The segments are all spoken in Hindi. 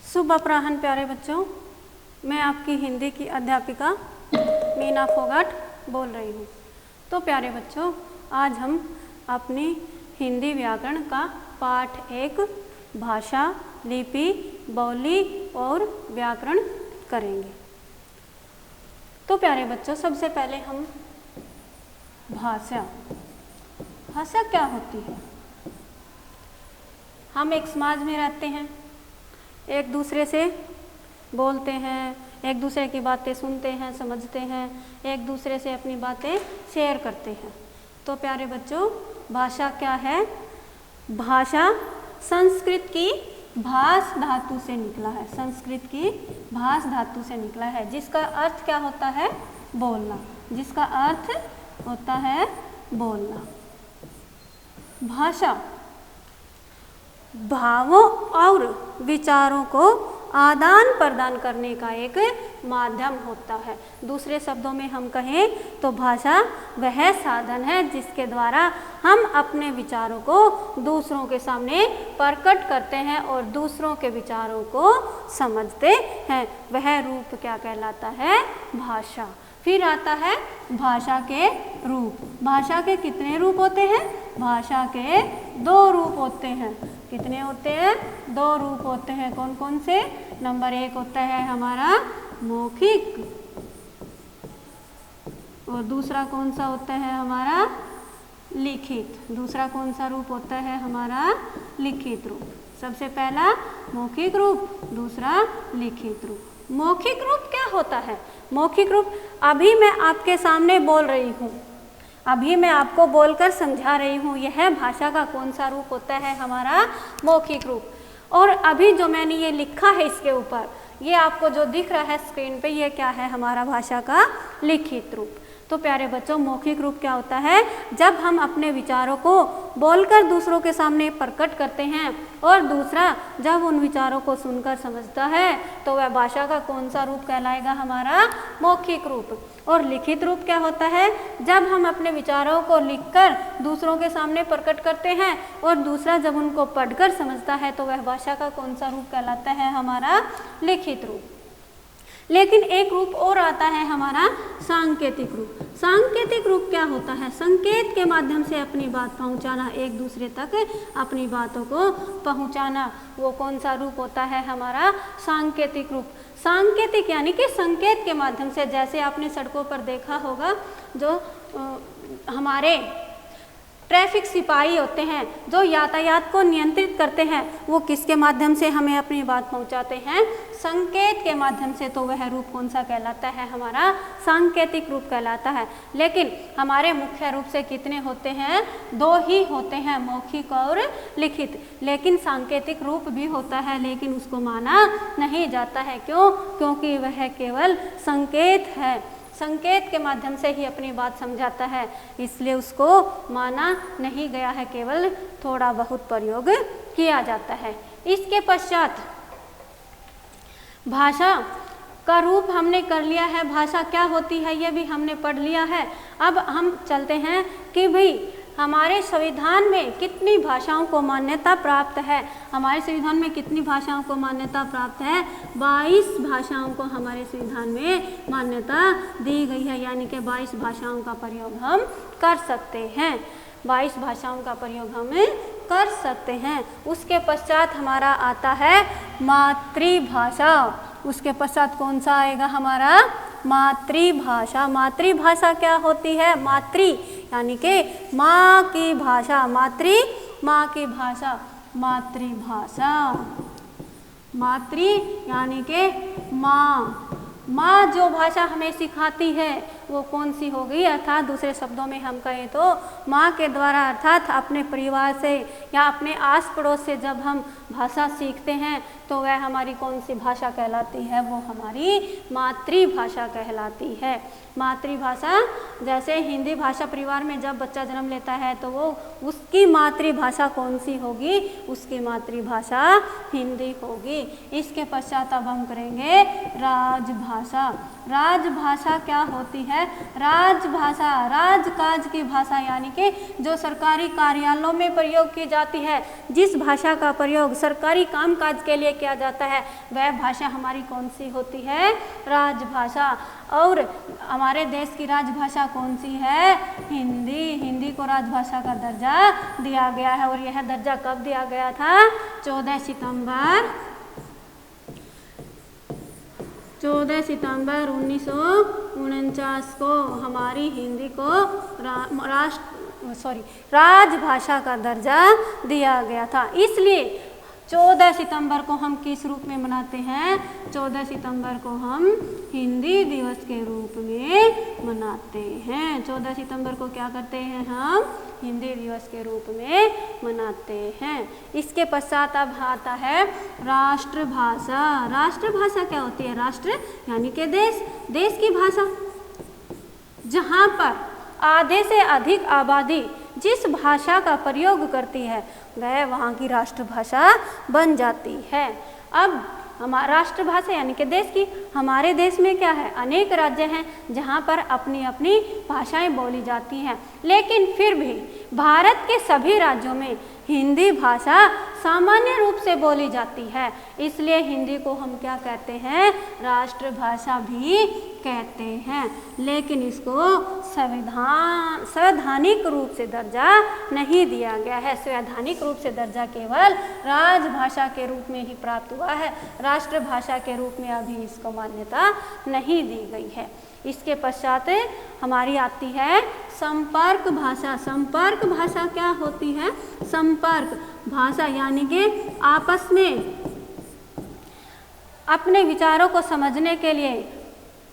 शुभ अपराह्न प्यारे बच्चों, मैं आपकी हिंदी की अध्यापिका मीना फोगाट बोल रही हूँ। तो प्यारे बच्चों, आज हम अपनी हिंदी व्याकरण का पाठ 1 भाषा, लिपि, बोली और व्याकरण करेंगे। तो प्यारे बच्चों, सबसे पहले हम भाषा क्या होती है। हम एक समाज में रहते हैं, एक दूसरे से बोलते हैं, एक दूसरे की बातें सुनते हैं, समझते हैं, एक दूसरे से अपनी बातें शेयर करते हैं। तो प्यारे बच्चों, भाषा क्या है? भाषा संस्कृत की भाष धातु से निकला है। संस्कृत की भाष धातु से निकला है, जिसका अर्थ क्या होता है? बोलना। जिसका अर्थ होता है बोलना। भाषा भावों और विचारों को आदान प्रदान करने का एक माध्यम होता है। दूसरे शब्दों में हम कहें तो भाषा वह साधन है जिसके द्वारा हम अपने विचारों को दूसरों के सामने प्रकट करते हैं और दूसरों के विचारों को समझते हैं। वह रूप क्या कहलाता है? भाषा। फिर आता है भाषा के रूप। भाषा के कितने रूप होते हैं? भाषा के 2 रूप होते हैं। कितने होते हैं? 2 रूप होते हैं। कौन कौन से? नंबर 1 होता है हमारा मौखिक, और दूसरा कौन सा होता है हमारा? लिखित। दूसरा कौन सा रूप होता है हमारा? लिखित रूप। सबसे पहला मौखिक रूप, दूसरा लिखित रूप। मौखिक रूप क्या होता है? मौखिक रूप अभी मैं आपके सामने बोल रही हूँ, अभी मैं आपको बोलकर समझा रही हूँ, यह भाषा का कौन सा रूप होता है हमारा? मौखिक रूप। और अभी जो मैंने ये लिखा है इसके ऊपर, ये आपको जो दिख रहा है स्क्रीन पे, ये क्या है हमारा भाषा का लिखित रूप। तो प्यारे बच्चों, मौखिक रूप क्या होता है? जब हम अपने विचारों को बोलकर दूसरों के सामने प्रकट करते हैं और दूसरा जब उन विचारों को सुनकर समझता है, तो वह भाषा का कौन सा रूप कहलाएगा हमारा? मौखिक रूप। और लिखित रूप क्या होता है? जब हम अपने विचारों को लिखकर दूसरों के सामने प्रकट करते हैं और दूसरा जब उनको पढ़कर समझता है, तो वह भाषा का कौन सा रूप कहलाता है हमारा? लिखित रूप। लेकिन एक रूप और आता है हमारा सांकेतिक रूप। सांकेतिक रूप क्या होता है? संकेत के माध्यम से अपनी बात पहुंचाना, एक दूसरे तक अपनी बातों को पहुंचाना, वो कौन सा रूप होता है हमारा? सांकेतिक रूप। सांकेतिक यानी कि संकेत के माध्यम से, जैसे आपने सड़कों पर देखा होगा, जो हमारे ट्रैफिक सिपाही होते हैं जो यातायात को नियंत्रित करते हैं, वो किसके माध्यम से हमें अपनी बात पहुंचाते हैं? संकेत के माध्यम से। तो वह रूप कौन सा कहलाता है हमारा? सांकेतिक रूप कहलाता है। लेकिन हमारे मुख्य रूप से कितने होते हैं? 2 ही होते हैं, मौखिक और लिखित। लेकिन सांकेतिक रूप भी होता है, लेकिन उसको माना नहीं जाता है। क्यों? क्योंकि वह केवल संकेत है, संकेत के माध्यम से ही अपनी बात समझाता है, इसलिए उसको माना नहीं गया है, केवल थोड़ा बहुत प्रयोग किया जाता है। इसके पश्चात भाषा का रूप हमने कर लिया है, भाषा क्या होती है ये भी हमने पढ़ लिया है। अब हम चलते हैं कि भाई हमारे संविधान में कितनी भाषाओं को मान्यता प्राप्त है। हमारे संविधान में कितनी भाषाओं को मान्यता प्राप्त है? 22 भाषाओं को हमारे संविधान में मान्यता दी गई है, यानी कि 22 भाषाओं का प्रयोग हम कर सकते हैं। 22 भाषाओं का प्रयोग हम कर सकते हैं। उसके पश्चात हमारा आता है मातृभाषा। उसके पश्चात कौन सा आएगा हमारा? मातृभाषा। मातृभाषा क्या होती है? मातृ यानी कि माँ की भाषा। मातृ माँ की भाषा। मातृभाषा। मातृ यानी कि माँ। माँ जो भाषा हमें सिखाती है वो कौन सी होगी? अर्थात दूसरे शब्दों में हम कहें तो माँ के द्वारा, अर्थात अपने परिवार से या अपने आस पड़ोस से जब हम भाषा सीखते हैं तो वह हमारी कौन सी भाषा कहलाती है? वो हमारी मातृभाषा कहलाती है। मातृभाषा, जैसे हिंदी भाषा परिवार में जब बच्चा जन्म लेता है तो वो उसकी मातृभाषा कौन सी होगी? उसकी मातृभाषा हिंदी होगी। इसके पश्चात अब हम करेंगे राजभाषा। राजभाषा क्या होती है? है राजभाषा, राजकाज की भाषा, यानी कि जो सरकारी कार्यालयों में प्रयोग की जाती है, जिस भाषा का प्रयोग सरकारी कामकाज के लिए किया जाता है, वह भाषा हमारी कौन सी होती है? राजभाषा। और हमारे देश की राजभाषा कौन सी है? हिंदी। हिंदी को राजभाषा का दर्जा दिया गया है और यह दर्जा कब दिया गया था? 14 सितंबर 1949 को हमारी हिंदी को राजभाषा का दर्जा दिया गया था। इसलिए 14 सितंबर को हम किस रूप में मनाते हैं? 14 सितंबर को हम हिंदी दिवस के रूप में मनाते हैं। 14 सितंबर को क्या करते हैं? हम हिंदी दिवस के रूप में मनाते हैं। इसके पश्चात अब आता है राष्ट्रभाषा। राष्ट्रभाषा क्या होती है? राष्ट्र यानी कि देश, देश की भाषा। जहाँ पर आधे से अधिक आबादी जिस भाषा का प्रयोग करती है वह वहाँ की राष्ट्रभाषा बन जाती है। अब हमारा राष्ट्रभाषा यानी कि देश की, हमारे देश में क्या है? अनेक राज्य हैं जहाँ पर अपनी अपनी भाषाएं बोली जाती हैं, लेकिन फिर भी भारत के सभी राज्यों में हिंदी भाषा सामान्य रूप से बोली जाती है। इसलिए हिंदी को हम क्या कहते हैं? राष्ट्रभाषा भी कहते हैं। लेकिन इसको संवैधानिक रूप से दर्जा नहीं दिया गया है। संवैधानिक रूप से दर्जा केवल राजभाषा के रूप में ही प्राप्त हुआ है। राष्ट्रभाषा के रूप में अभी इसको मान्यता नहीं दी गई है। इसके पश्चात हमारी आती है संपर्क भाषा। संपर्क भाषा क्या होती है? संपर्क भाषा यानी कि आपस में अपने विचारों को समझने के लिए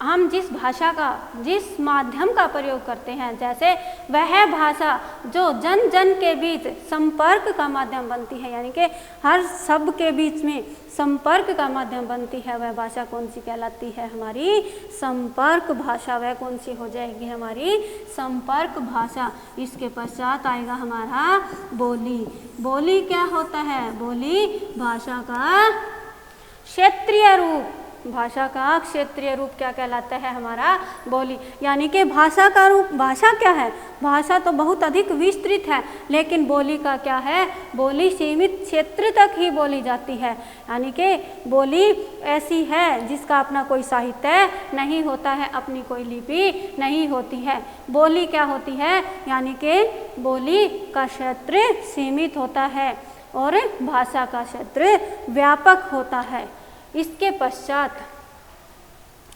हम जिस भाषा का, जिस माध्यम का प्रयोग करते हैं, जैसे वह भाषा जो जन जन के बीच संपर्क का माध्यम बनती है, यानी कि हर शब्द के बीच में संपर्क का माध्यम बनती है, वह भाषा कौन सी कहलाती है? हमारी संपर्क भाषा। वह कौन सी हो जाएगी? हमारी संपर्क भाषा। इसके पश्चात आएगा हमारा बोली। बोली क्या होता है? बोली भाषा का क्षेत्रीय रूप। भाषा का क्षेत्रीय रूप क्या कहलाता है? हमारा बोली। यानी कि भाषा का रूप, भाषा क्या है? भाषा तो बहुत अधिक विस्तृत है, लेकिन बोली का क्या है? बोली सीमित क्षेत्र तक ही बोली जाती है। यानी कि बोली ऐसी है जिसका अपना कोई साहित्य नहीं होता है, अपनी कोई लिपि नहीं होती है। बोली क्या होती है? यानी कि बोली का क्षेत्र सीमित होता है और भाषा का क्षेत्र व्यापक होता है। इसके पश्चात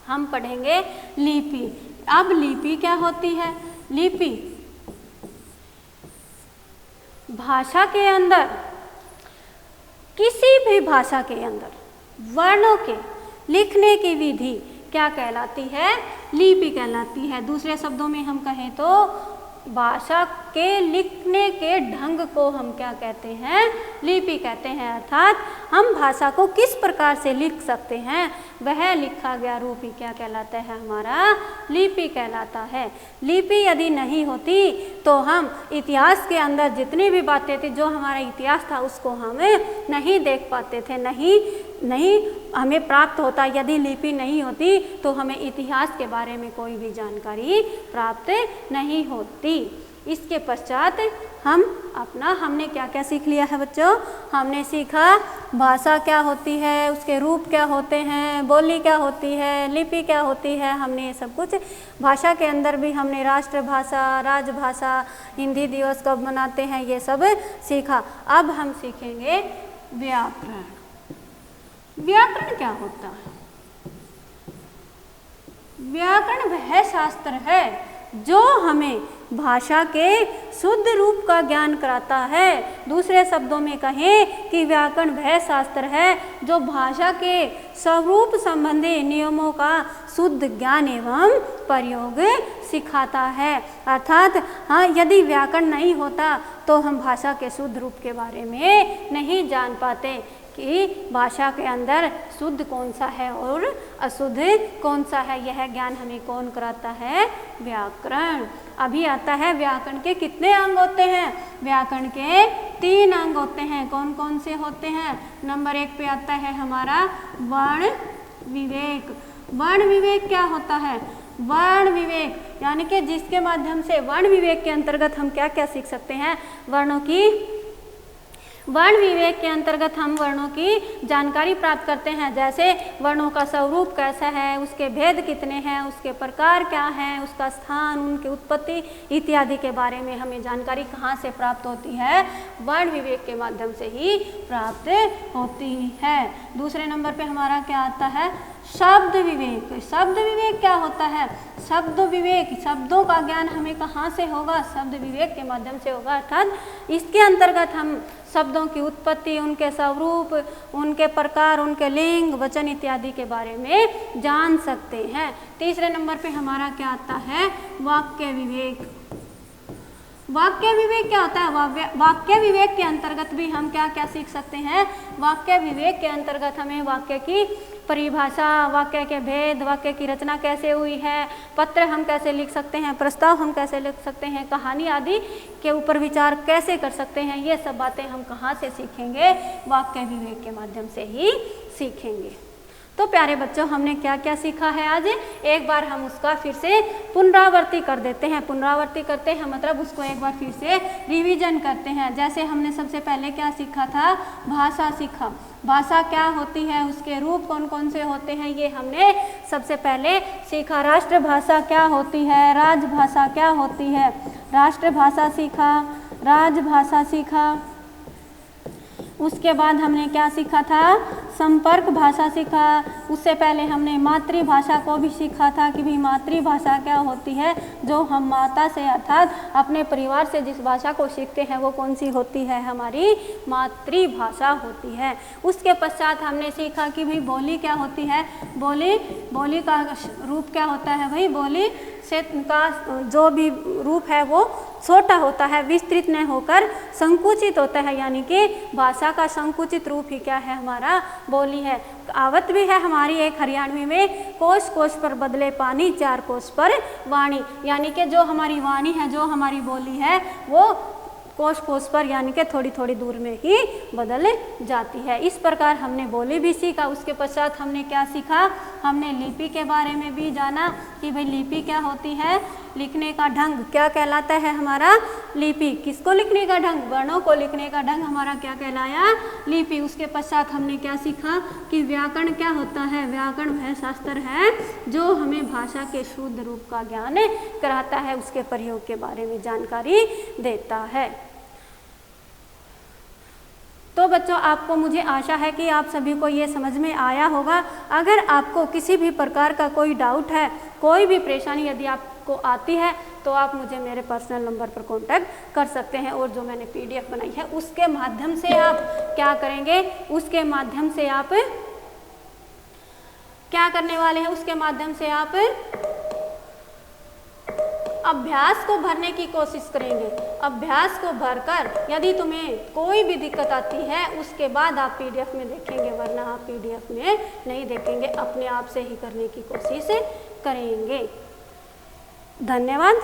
हम पढ़ेंगे लिपि। अब लिपि क्या होती है? लिपि भाषा के अंदर, किसी भी भाषा के अंदर वर्णों के लिखने की विधि क्या कहलाती है? लिपि कहलाती है। दूसरे शब्दों में हम कहें तो भाषा के लिखने के ढंग को हम क्या कहते हैं? लिपि कहते हैं। अर्थात हम भाषा को किस प्रकार से लिख सकते हैं, वह लिखा गया रूप ही क्या कहलाता है? हमारा लिपि कहलाता है। लिपि यदि नहीं होती तो हम इतिहास के अंदर जितनी भी बातें थी, जो हमारा इतिहास था, उसको हम नहीं देख पाते थे, नहीं हमें प्राप्त होता। यदि लिपि नहीं होती तो हमें इतिहास के बारे में कोई भी जानकारी प्राप्त नहीं होती। इसके पश्चात हमने क्या क्या सीख लिया है बच्चों? हमने सीखा भाषा क्या होती है, उसके रूप क्या होते हैं, बोली क्या होती है, लिपि क्या होती है। हमने ये सब कुछ, भाषा के अंदर भी हमने राष्ट्रभाषा, राजभाषा, हिंदी दिवस कब मनाते हैं, ये सब सीखा। अब हम सीखेंगे व्याकरण। व्याकरण क्या होता है? व्याकरण वह शास्त्र है जो हमें भाषा के शुद्ध रूप का ज्ञान कराता है। दूसरे शब्दों में कहें कि व्याकरण वह शास्त्र है जो भाषा के स्वरूप संबंधी नियमों का शुद्ध ज्ञान एवं प्रयोग सिखाता है। अर्थात यदि व्याकरण नहीं होता तो हम भाषा के शुद्ध रूप के बारे में नहीं जान पाते कि भाषा के अंदर शुद्ध कौन सा है और अशुद्ध कौन सा है। यह ज्ञान हमें कौन कराता है? व्याकरण। अभी आता है व्याकरण के कितने अंग होते हैं? व्याकरण के 3 अंग होते हैं। कौन कौन से होते हैं? नंबर 1 पे आता है हमारा वर्ण विवेक। वर्ण विवेक क्या होता है? वर्ण विवेक, यानी कि जिसके माध्यम से वर्ण विवेक के अंतर्गत हम क्या क्या सीख सकते हैं, वर्ण विवेक के अंतर्गत हम वर्णों की जानकारी प्राप्त करते हैं। जैसे वर्णों का स्वरूप कैसा है, उसके भेद कितने हैं, उसके प्रकार क्या हैं, उसका स्थान, उनकी उत्पत्ति इत्यादि के बारे में हमें जानकारी कहाँ से प्राप्त होती है, वर्ण विवेक के माध्यम से ही प्राप्त होती है। दूसरे नंबर पे हमारा क्या आता है, शब्द विवेक। शब्द विवेक क्या होता है, शब्द विवेक, शब्दों का ज्ञान हमें कहाँ से होगा, शब्द विवेक के माध्यम से होगा। अर्थात इसके अंतर्गत हम शब्दों की उत्पत्ति, उनके स्वरूप, उनके प्रकार, उनके लिंग, वचन इत्यादि के बारे में जान सकते हैं। तीसरे नंबर पे हमारा क्या आता है, वाक्य विवेक। वाक्य विवेक क्या होता है, वाक्य विवेक के अंतर्गत भी हम क्या क्या सीख सकते हैं, वाक्य विवेक के अंतर्गत हमें वाक्य की परिभाषा, वाक्य के भेद, वाक्य की रचना कैसे हुई है, पत्र हम कैसे लिख सकते हैं, प्रस्ताव हम कैसे लिख सकते हैं, कहानी आदि के ऊपर विचार कैसे कर सकते हैं, ये सब बातें हम कहाँ से सीखेंगे, वाक्य विवेक के माध्यम से ही सीखेंगे। तो प्यारे बच्चों, हमने क्या क्या सीखा है आज, एक बार हम उसका फिर से पुनरावृत्ति कर देते हैं। पुनरावृत्ति करते हैं मतलब उसको एक बार फिर से रिवीजन करते हैं। जैसे हमने सबसे पहले क्या सीखा था, भाषा सीखा। भाषा क्या होती है, उसके रूप कौन कौन से होते हैं, ये हमने सबसे पहले सीखा। राष्ट्रभाषा क्या होती है, राजभाषा क्या होती है, राष्ट्रभाषा सीखा, राजभाषा सीखा। उसके बाद हमने क्या सीखा था, संपर्क भाषा सीखा। उससे पहले हमने मातृभाषा को भी सीखा था कि भाई मातृभाषा क्या होती है, जो हम माता से अर्थात अपने परिवार से जिस भाषा को सीखते हैं वो कौन सी होती है, हमारी मातृभाषा होती है। उसके पश्चात हमने सीखा कि भाई बोली क्या होती है, बोली का रूप क्या होता है, भाई बोली से का जो भी रूप है वो छोटा होता है, विस्तृत नहीं होकर संकुचित होता है, यानी कि भाषा का संकुचित रूप ही क्या है, हमारा बोली है। कहावत भी है हमारी एक हरियाणवी में, कोस कोस पर बदले पानी, चार कोस पर वाणी, यानी कि जो हमारी वाणी है, जो हमारी बोली है वो कोस कोस पर यानी कि थोड़ी थोड़ी दूर में ही बदल जाती है। इस प्रकार हमने बोली भी सीखा। उसके पश्चात हमने क्या सीखा, हमने लिपि के बारे में भी जाना कि भाई लिपि क्या होती है, लिखने का ढंग क्या कहलाता है हमारा, लिपि। किसको लिखने का ढंग, वर्णों को लिखने का ढंग हमारा क्या कहलाया, लिपि। उसके पश्चात हमने क्या सीखा कि व्याकरण क्या होता है, व्याकरण वह शास्त्र है जो हमें भाषा के शुद्ध रूप का ज्ञान कराता है, उसके प्रयोग के बारे में जानकारी देता है। तो बच्चों, आपको मुझे आशा है कि आप सभी को ये समझ में आया होगा। अगर आपको किसी भी प्रकार का कोई डाउट है, कोई भी परेशानी यदि आपको आती है तो आप मुझे मेरे पर्सनल नंबर पर कांटेक्ट कर सकते हैं। और जो मैंने PDF बनाई है उसके माध्यम से आप क्या करेंगे, उसके माध्यम से आप क्या करने वाले हैं, उसके माध्यम से आप अभ्यास को भरने की कोशिश करेंगे। अभ्यास को भरकर यदि तुम्हें कोई भी दिक्कत आती है उसके बाद आप PDF में देखेंगे, वरना आप PDF में नहीं देखेंगे, अपने आप से ही करने की कोशिश करेंगे। धन्यवाद।